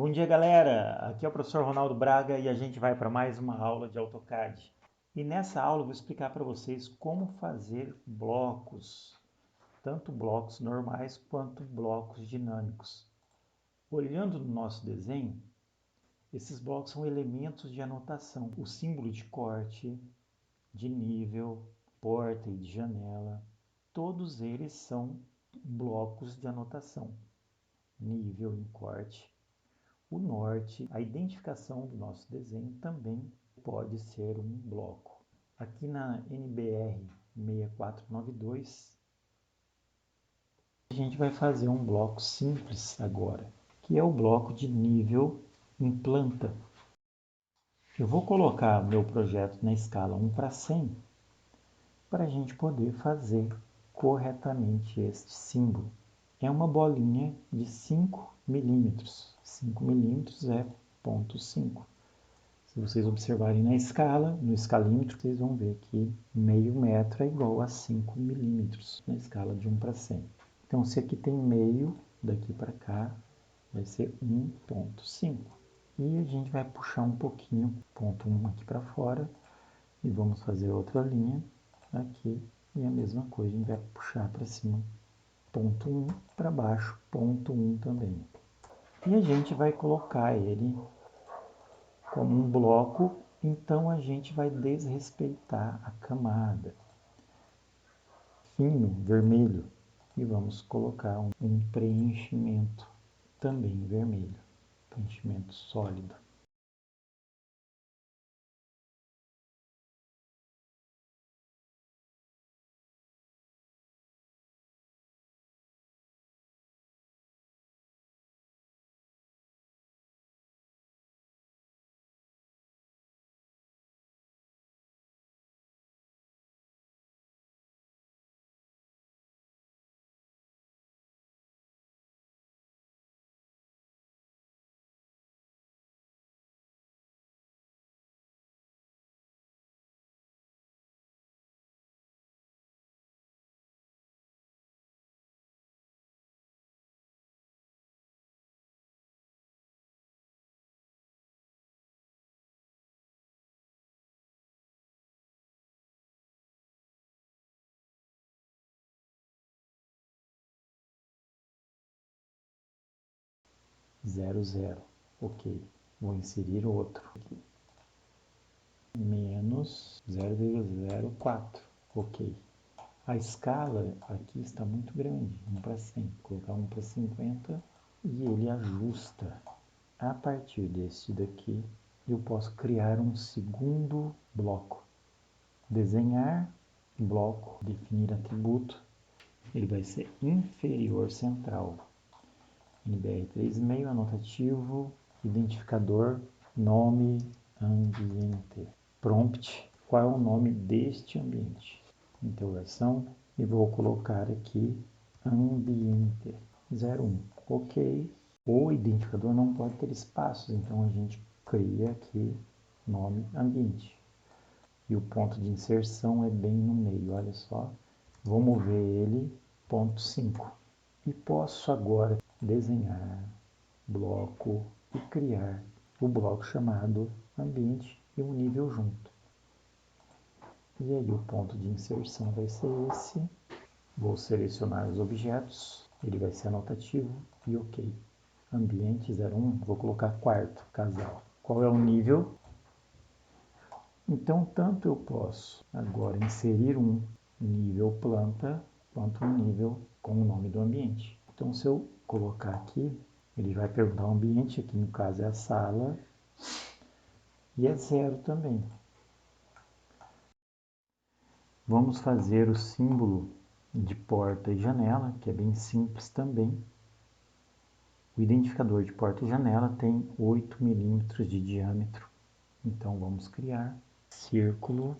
Bom dia, galera! Aqui é o professor Ronaldo Braga e a gente vai para mais uma aula de AutoCAD. E nessa aula eu vou explicar para vocês como fazer blocos, tanto blocos normais quanto blocos dinâmicos. Olhando no nosso desenho, esses blocos são elementos de anotação. O símbolo de corte, de nível, porta e de janela, todos eles são blocos de anotação. Nível em corte. O norte, a identificação do nosso desenho também pode ser um bloco. Aqui na NBR 6492, a gente vai fazer um bloco simples agora, que é o bloco de nível em planta. Eu vou colocar meu projeto na escala 1:100 para a gente poder fazer corretamente este símbolo. É uma bolinha de 5 milímetros. 5 milímetros é 0,5. Se vocês observarem na escala, no escalímetro, vocês vão ver que meio metro é igual a 5 milímetros na escala de 1:100. Então, se aqui tem meio, daqui para cá, vai ser 1,5. E a gente vai puxar um pouquinho, ponto 1 aqui para fora, e vamos fazer outra linha aqui, e a mesma coisa, a gente vai puxar para cima, ponto 1, para baixo, ponto 1 também. E a gente vai colocar ele como um bloco, então a gente vai desrespeitar a camada. Fino, vermelho, e vamos colocar um preenchimento também vermelho, preenchimento sólido. Zero, zero. Ok. Vou inserir outro aqui. Menos 0,04. Ok. A escala aqui está muito grande, 1:100. Vou colocar 1:50 e ele ajusta. A partir deste daqui, eu posso criar um segundo bloco. Desenhar, bloco, definir atributo. Ele vai ser inferior central. NBR 3,5, anotativo, identificador, nome, ambiente. Prompt, qual é o nome deste ambiente? Interrogação, e vou colocar aqui ambiente 01. Ok. O identificador não pode ter espaços, então a gente cria aqui nome ambiente. E o ponto de inserção é bem no meio, olha só. Vou mover ele, ponto 5. E posso agora desenhar bloco e criar o bloco chamado ambiente e um nível junto. E aí o ponto de inserção vai ser esse. Vou selecionar os objetos, ele vai ser anotativo e ok. Ambiente 01, vou colocar quarto, casal. Qual é o nível? Então, tanto eu posso agora inserir um nível planta, quanto um nível com o nome do ambiente. Então, se eu colocar aqui, ele vai perguntar o ambiente, aqui no caso é a sala, e é 0 também. Vamos fazer o símbolo de porta e janela, que é bem simples também. O identificador de porta e janela tem 8 milímetros de diâmetro. Então, vamos criar círculo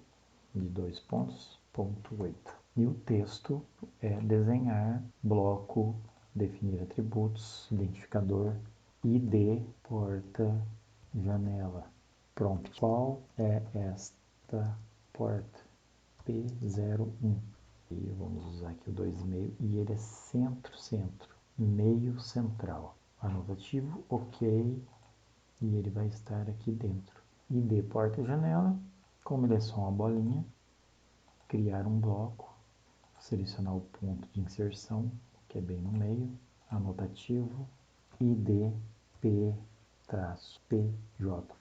de 2 pontos, ponto 8. E o texto é desenhar, bloco, definir atributos, identificador, ID, porta, janela. Prompt. Qual é esta porta? P01. E vamos usar aqui o 2,5 e ele é centro, meio central. anotativo, ok, e ele vai estar aqui dentro. ID porta-janela, como ele é só uma bolinha, criar um bloco, selecionar o ponto de inserção, que é bem no meio, anotativo, ID P-PJ,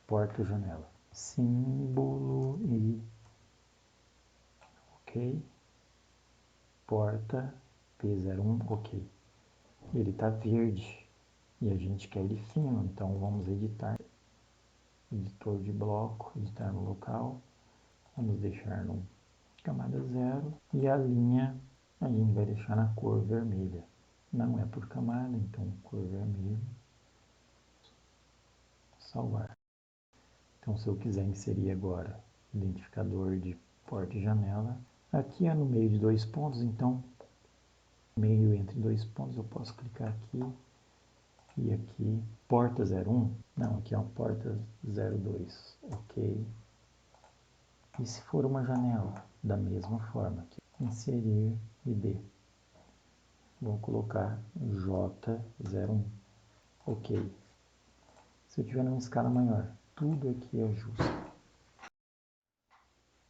porta-janela, símbolo e ok, porta P01, ok. Ele está verde e a gente quer ele fino, então vamos editar, editor de bloco, editar no local, vamos deixar no camada 0 e a linha a gente vai deixar na cor vermelha. Não é por camada, então cor vermelha, salvar. Então se eu quiser inserir agora identificador de porta e janela, aqui é no meio de dois pontos, então meio entre dois pontos eu posso clicar aqui e aqui, porta 01, não, aqui é uma porta 02, ok. E se for uma janela, da mesma forma, aqui, inserir ID, vou colocar J01, ok. Se eu tiver numa escala maior, tudo aqui é justo.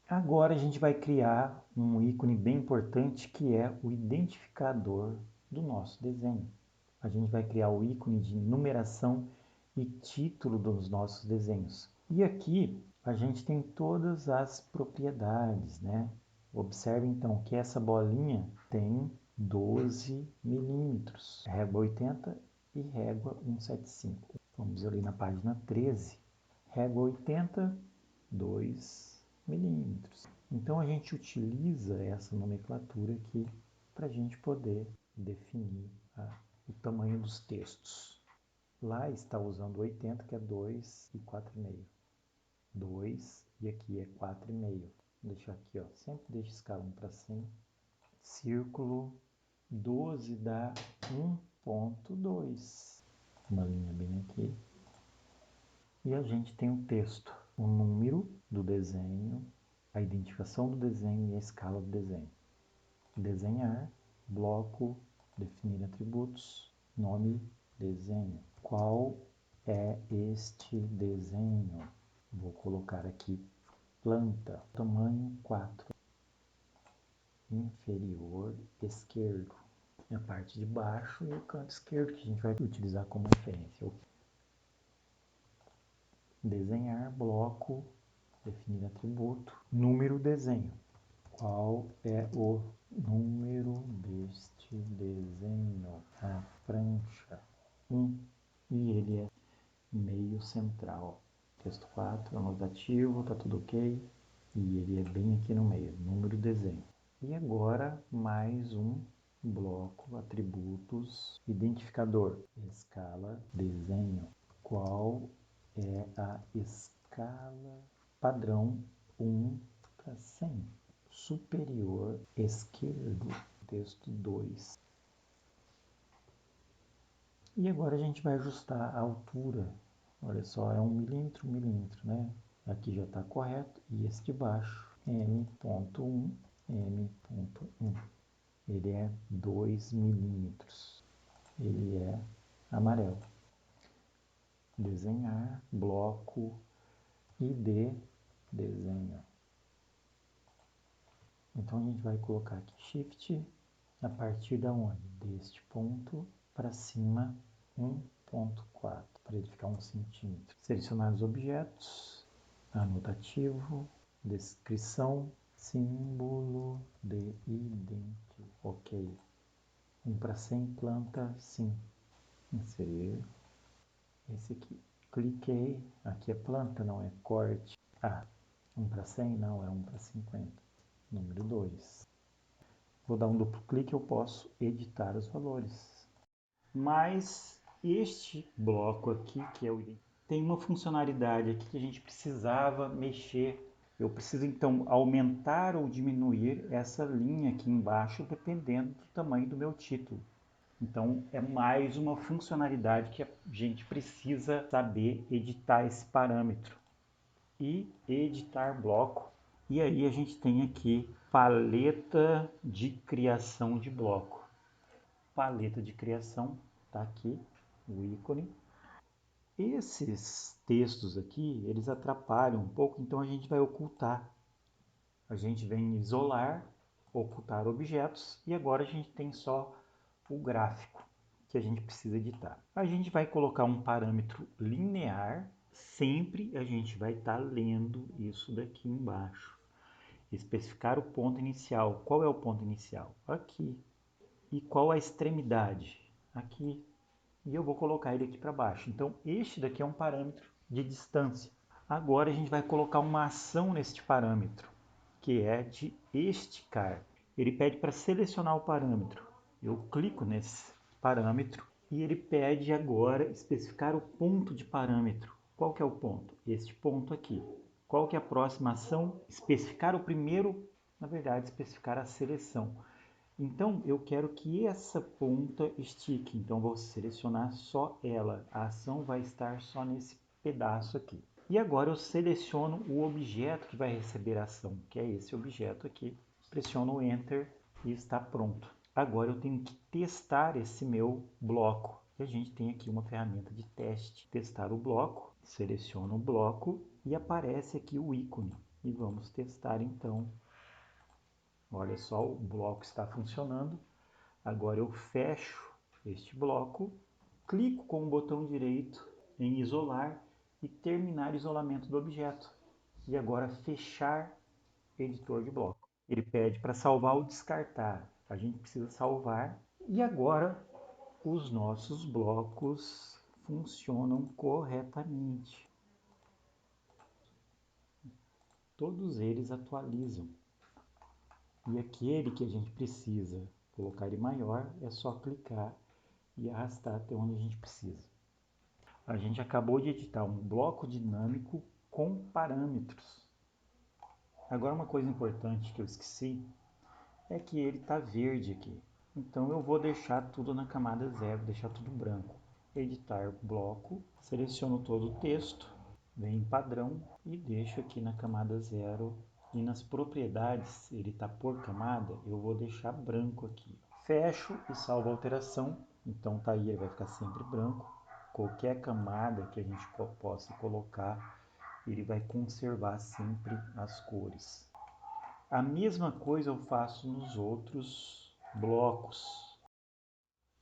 Agora a gente vai criar um ícone bem importante que é o identificador do nosso desenho. A gente vai criar o ícone de numeração e título dos nossos desenhos. E aqui a gente tem todas as propriedades, né? Observe então que essa bolinha tem 12 milímetros, régua 80 e régua 175. Vamos ali na página 13, régua 80, 2 milímetros. Então a gente utiliza essa nomenclatura aqui para a gente poder definir o tamanho dos textos. Lá está usando 80, que é 2 e 4,5. 2 e aqui é 4,5. Vou deixar aqui, ó, sempre deixa escala 1 para 100. Círculo 12 dá 1,2. Uma linha bem aqui. E a gente tem o texto, o número do desenho, a identificação do desenho e a escala do desenho. Desenhar, bloco, definir atributos, nome, desenho. Qual é este desenho? Vou colocar aqui planta, tamanho 4, inferior esquerdo. A parte de baixo e o canto esquerdo que a gente vai utilizar como referência. Desenhar, bloco, definir atributo, número, desenho. Qual é o número deste desenho? A prancha 1 e ele é meio central. Texto 4, anotativo, tá tudo ok. E ele é bem aqui no meio, número, desenho. E agora mais um bloco, atributos, identificador, escala, desenho. Qual é a escala padrão 1 para 100? Superior esquerdo, texto 2. E agora a gente vai ajustar a altura. Olha só, é 1 milímetro, né? Aqui já está correto. E esse de baixo, M.1, M.1. Ele é 2 milímetros. Ele é amarelo. Desenhar, bloco, ID, desenho. Então a gente vai colocar aqui Shift, a partir da onde? Deste ponto para cima, 1.4, para ele ficar 1 centímetro. Selecionar os objetos, anotativo, descrição, símbolo de identidade. Ok. 1 para 100, planta, sim. Inserir. Esse aqui. Cliquei. Aqui é planta, não é corte. 1 para 100? Não, é 1 para 50. Número 2. Vou dar um duplo clique, eu posso editar os valores. Mas este bloco aqui, que é o tem uma funcionalidade aqui que a gente precisava mexer. Eu preciso então aumentar ou diminuir essa linha aqui embaixo, dependendo do tamanho do meu título. Então é mais uma funcionalidade que a gente precisa saber editar esse parâmetro. E editar bloco. E aí a gente tem aqui paleta de criação de bloco. Paleta de criação está aqui. o ícone. Esses textos aqui, eles atrapalham um pouco, então a gente vai ocultar. A gente vem em isolar, ocultar objetos, e agora a gente tem só o gráfico que a gente precisa editar. A gente vai colocar um parâmetro linear, sempre a gente vai estar lendo isso daqui embaixo. Especificar o ponto inicial. Qual é o ponto inicial? Aqui. E qual a extremidade? Aqui. E eu vou colocar ele aqui para baixo. Então, este daqui é um parâmetro de distância. Agora a gente vai colocar uma ação neste parâmetro, que é de esticar. Ele pede para selecionar o parâmetro. Eu clico nesse parâmetro e ele pede agora especificar o ponto de parâmetro. Qual que é o ponto? Este ponto aqui. Qual que é a próxima ação? Especificar o primeiro, na verdade, especificar a seleção. Então, eu quero que essa ponta estique, então vou selecionar só ela. A ação vai estar só nesse pedaço aqui. E agora eu seleciono o objeto que vai receber a ação, que é esse objeto aqui. Pressiono Enter e está pronto. Agora eu tenho que testar esse meu bloco. E a gente tem aqui uma ferramenta de teste. Testar o bloco, seleciono o bloco e aparece aqui o ícone. E vamos testar então. Olha só, o bloco está funcionando. Agora eu fecho este bloco, clico com o botão direito em isolar e terminar isolamento do objeto. E agora fechar editor de bloco. Ele pede para salvar ou descartar. A gente precisa salvar. E agora os nossos blocos funcionam corretamente. Todos eles atualizam. E aquele que a gente precisa colocar ele maior, é só clicar e arrastar até onde a gente precisa. A gente acabou de editar um bloco dinâmico com parâmetros. Agora uma coisa importante que eu esqueci é que ele está verde aqui. Então eu vou deixar tudo na camada 0, deixar tudo branco. Editar bloco, seleciono todo o texto, venho em padrão e deixo aqui na camada 0. E nas propriedades, ele está por camada, eu vou deixar branco aqui. Fecho e salvo a alteração. Então tá aí, ele vai ficar sempre branco. Qualquer camada que a gente possa colocar, ele vai conservar sempre as cores. A mesma coisa eu faço nos outros blocos.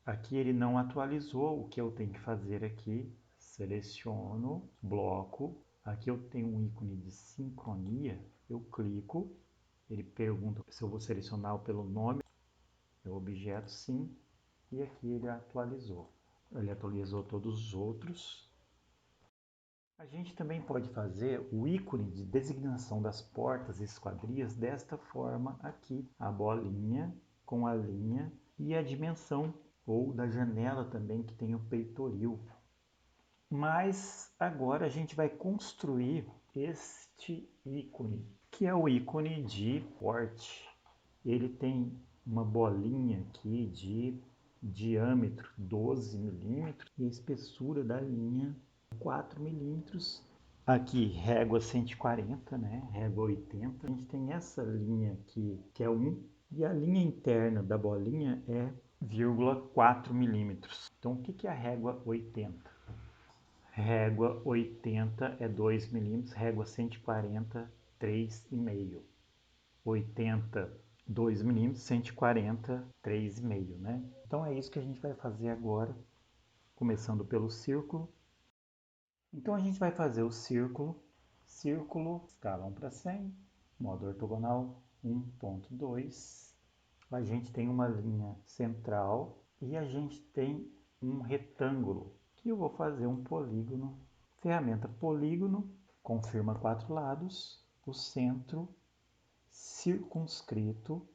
Aqui ele não atualizou, o que eu tenho que fazer aqui, seleciono bloco, aqui eu tenho um ícone de sincronia, eu clico, ele pergunta se eu vou selecionar pelo nome, é o objeto sim, e aqui ele atualizou. Ele atualizou todos os outros. A gente também pode fazer o ícone de designação das portas e esquadrias desta forma aqui. A bolinha com a linha e a dimensão, ou da janela também que tem o peitoril. Mas agora a gente vai construir este ícone, que é o ícone de porte. Ele tem uma bolinha aqui de diâmetro 12 milímetros e a espessura da linha 4 milímetros. Aqui régua 140, né? Régua 80. A gente tem essa linha aqui que é 1 e a linha interna da bolinha é 0,4 milímetros. Então o que é a régua 80? Régua 80 é 2 milímetros, régua 140, 3,5. 80, 2 milímetros, 140, 3,5, né? Então é isso que a gente vai fazer agora, começando pelo círculo. Então a gente vai fazer o círculo, escala 1 para 100, modo ortogonal 1.2. A gente tem uma linha central e a gente tem um retângulo, que eu vou fazer um polígono. Ferramenta polígono, confirma 4 lados, o centro circunscrito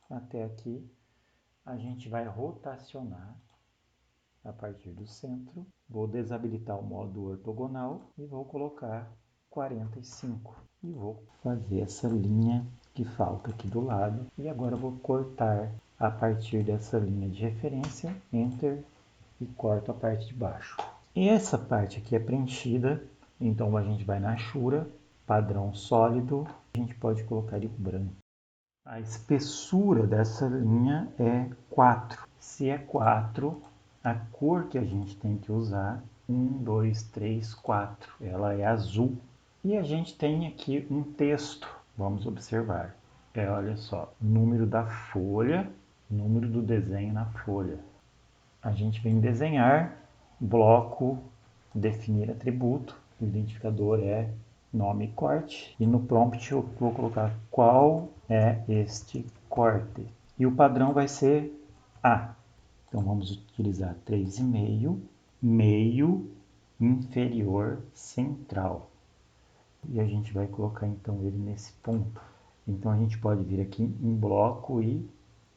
até aqui. A gente vai rotacionar a partir do centro. Vou desabilitar o modo ortogonal e vou colocar 45. E vou fazer essa linha que falta aqui do lado. E agora vou cortar a partir dessa linha de referência, Enter, e corto a parte de baixo. E essa parte aqui é preenchida, então a gente vai na Ashura, padrão sólido, a gente pode colocar ele branco. A espessura dessa linha é 4. Se é 4, A cor que a gente tem que usar, 1, 2, 3, 4, ela é azul. E a gente tem aqui um texto, vamos observar. Olha só, número da folha, número do desenho na folha. A gente vem desenhar, bloco, definir atributo, o identificador é nome corte, e no prompt eu vou colocar qual é este corte. E o padrão vai ser A. Então vamos utilizar 3,5, meio inferior central. E a gente vai colocar então ele nesse ponto. Então a gente pode vir aqui em bloco e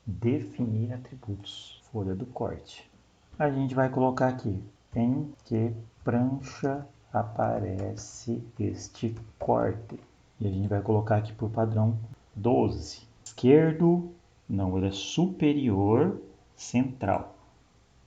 definir atributos, folha do corte. A gente vai colocar aqui em que prancha aparece este corte. E a gente vai colocar aqui por padrão 12. Esquerdo, não, ele é superior central.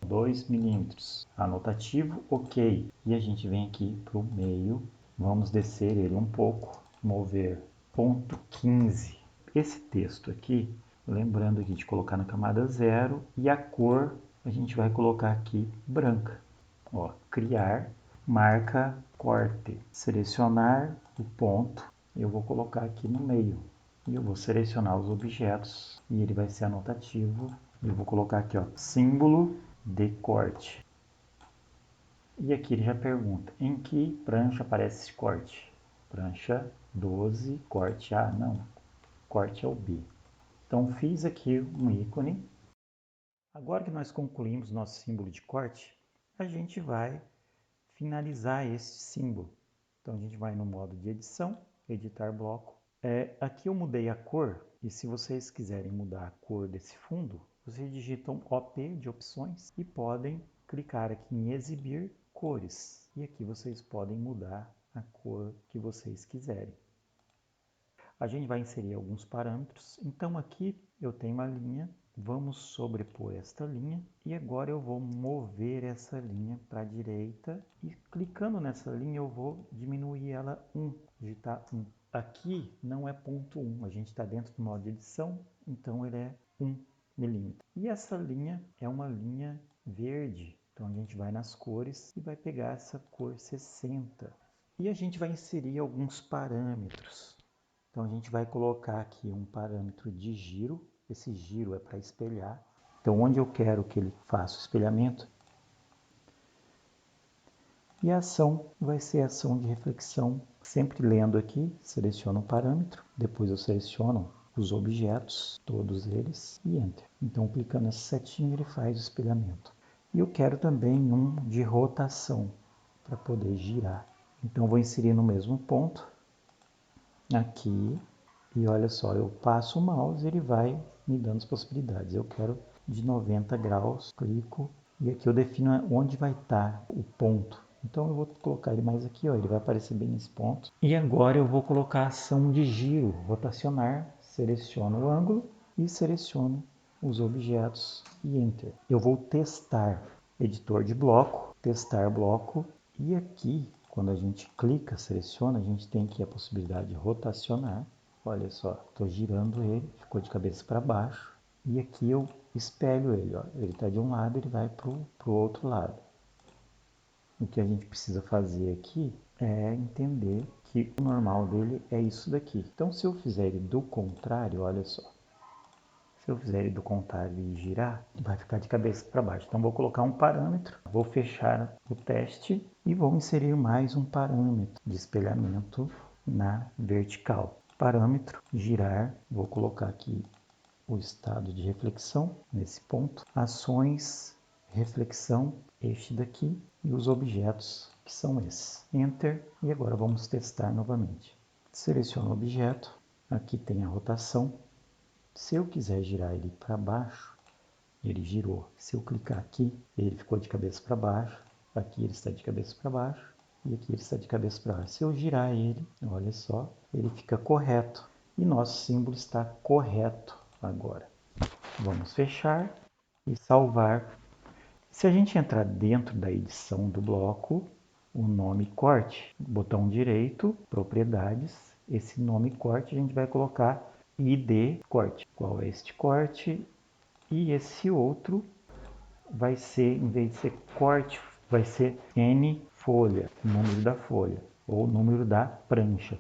2 milímetros. Anotativo, ok. E a gente vem aqui para o meio. Vamos descer ele um pouco. Mover ponto 15. Esse texto aqui, lembrando aqui de colocar na camada 0. E a cor a gente vai colocar aqui branca. Ó, criar, marca, corte. Selecionar o ponto. Eu vou colocar aqui no meio. E eu vou selecionar os objetos. E ele vai ser anotativo. Eu vou colocar aqui, ó, símbolo de corte. E aqui ele já pergunta, em que prancha aparece esse corte? Prancha 12, corte A, não, corte é o B. Então fiz aqui um ícone. Agora que nós concluímos nosso símbolo de corte, a gente vai finalizar esse símbolo. Então a gente vai no modo de edição, editar bloco. Aqui eu mudei a cor, e se vocês quiserem mudar a cor desse fundo, vocês digitam OP de opções e podem clicar aqui em exibir cores. E aqui vocês podem mudar a cor que vocês quiserem. A gente vai inserir alguns parâmetros. Então aqui eu tenho uma linha, vamos sobrepor esta linha e agora eu vou mover essa linha para a direita e clicando nessa linha eu vou diminuir ela 1, digitar 1. Aqui não é ponto 1, a gente está dentro do modo de edição, então ele é 1 milímetro. E essa linha é uma linha verde, então a gente vai nas cores e vai pegar essa cor 60. E a gente vai inserir alguns parâmetros. Então a gente vai colocar aqui um parâmetro de giro, esse giro é para espelhar. Então onde eu quero que ele faça o espelhamento, e a ação vai ser a ação de reflexão. Sempre lendo aqui, seleciono um parâmetro, depois eu seleciono os objetos, todos eles, e Enter. Então, clicando nessa setinha, ele faz o espelhamento. E eu quero também um de rotação, para poder girar. Então, vou inserir no mesmo ponto, aqui, e olha só, eu passo o mouse e ele vai me dando as possibilidades. Eu quero de 90 graus, clico, e aqui eu defino onde vai estar o ponto. Então eu vou colocar ele mais aqui, ó, ele vai aparecer bem nesse ponto. E agora eu vou colocar a ação de giro, rotacionar, seleciono o ângulo e seleciono os objetos e Enter. Eu vou testar, editor de bloco, testar bloco, e aqui, quando a gente clica, seleciona, a gente tem aqui a possibilidade de rotacionar. Olha só, estou girando ele, ficou de cabeça para baixo, e aqui eu espelho ele, ó. Ele está de um lado, ele vai para o outro lado. O que a gente precisa fazer aqui é entender que o normal dele é isso daqui. Então, se eu fizer ele do contrário, olha só. Se eu fizer ele do contrário e girar, vai ficar de cabeça para baixo. Então, vou colocar um parâmetro, vou fechar o teste e vou inserir mais um parâmetro de espelhamento na vertical. Parâmetro, girar, vou colocar aqui o estado de reflexão nesse ponto. Ações, reflexão, este daqui, e os objetos que são esses. Enter, e agora vamos testar novamente. Seleciono o objeto, aqui tem a rotação. Se eu quiser girar ele para baixo, ele girou. Se eu clicar aqui, ele ficou de cabeça para baixo, aqui ele está de cabeça para baixo, e aqui ele está de cabeça para baixo. Se eu girar ele, olha só, ele fica correto, e nosso símbolo está correto agora. Vamos fechar e salvar. Se a gente entrar dentro da edição do bloco, o nome corte, botão direito, propriedades, esse nome corte a gente vai colocar ID corte. Qual é este corte? E esse outro vai ser, em vez de ser corte, vai ser N folha, número da folha, ou número da prancha.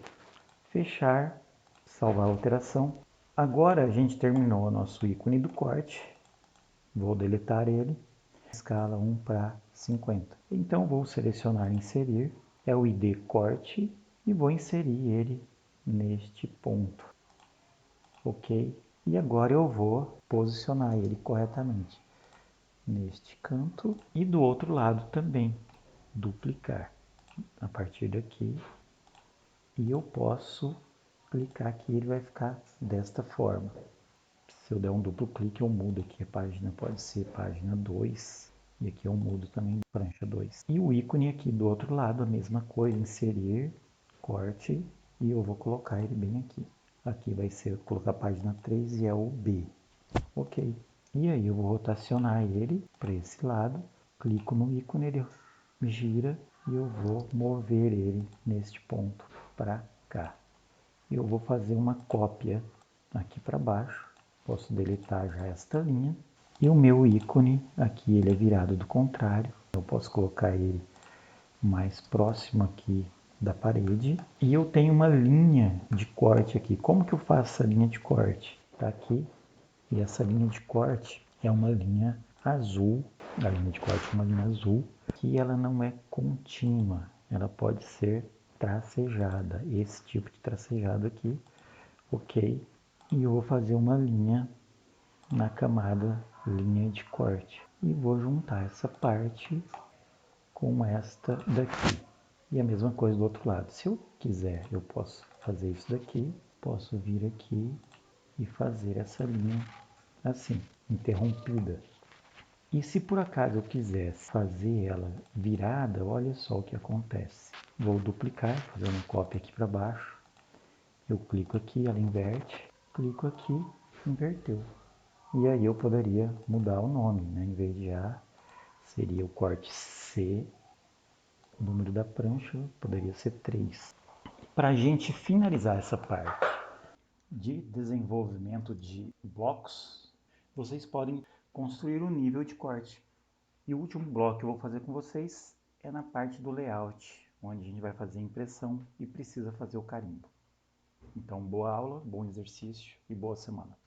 Fechar, salvar a alteração. Agora a gente terminou o nosso ícone do corte. Vou deletar ele. Escala 1:50. Então vou selecionar inserir, é o ID corte e vou inserir ele neste ponto. Ok? E agora eu vou posicionar ele corretamente neste canto e do outro lado também. Duplicar a partir daqui e eu posso clicar aqui, ele vai ficar desta forma. Se eu der um duplo clique, eu mudo aqui a página, pode ser página 2. E aqui eu mudo também prancha 2. E o ícone aqui do outro lado, a mesma coisa, inserir, corte, e eu vou colocar ele bem aqui. Aqui vai ser colocar a página 3 e é o B. Ok. E aí eu vou rotacionar ele para esse lado, clico no ícone, ele gira e eu vou mover ele neste ponto para cá. Eu vou fazer uma cópia aqui para baixo. Posso deletar já esta linha. E o meu ícone, aqui ele é virado do contrário. Eu posso colocar ele mais próximo aqui da parede. E eu tenho uma linha de corte aqui. Como que eu faço essa linha de corte? Tá aqui. E essa linha de corte é uma linha azul. A linha de corte é uma linha azul. Que ela não é contínua. Ela pode ser tracejada. Esse tipo de tracejado aqui. Ok. E eu vou fazer uma linha na camada linha de corte e vou juntar essa parte com esta daqui e a mesma coisa do outro lado. Se eu quiser, eu posso fazer isso daqui, posso vir aqui e fazer essa linha assim, interrompida. E se por acaso eu quisesse fazer ela virada, olha só o que acontece. Vou duplicar, fazer uma cópia aqui para baixo. Eu clico aqui, ela inverte, clico aqui, inverteu. E aí eu poderia mudar o nome, né? Em vez de A, seria o corte C, o número da prancha poderia ser 3. Para a gente finalizar essa parte de desenvolvimento de blocos, vocês podem construir um nível de corte. E o último bloco que eu vou fazer com vocês é na parte do layout, onde a gente vai fazer a impressão e precisa fazer o carimbo. Então, boa aula, bom exercício e boa semana.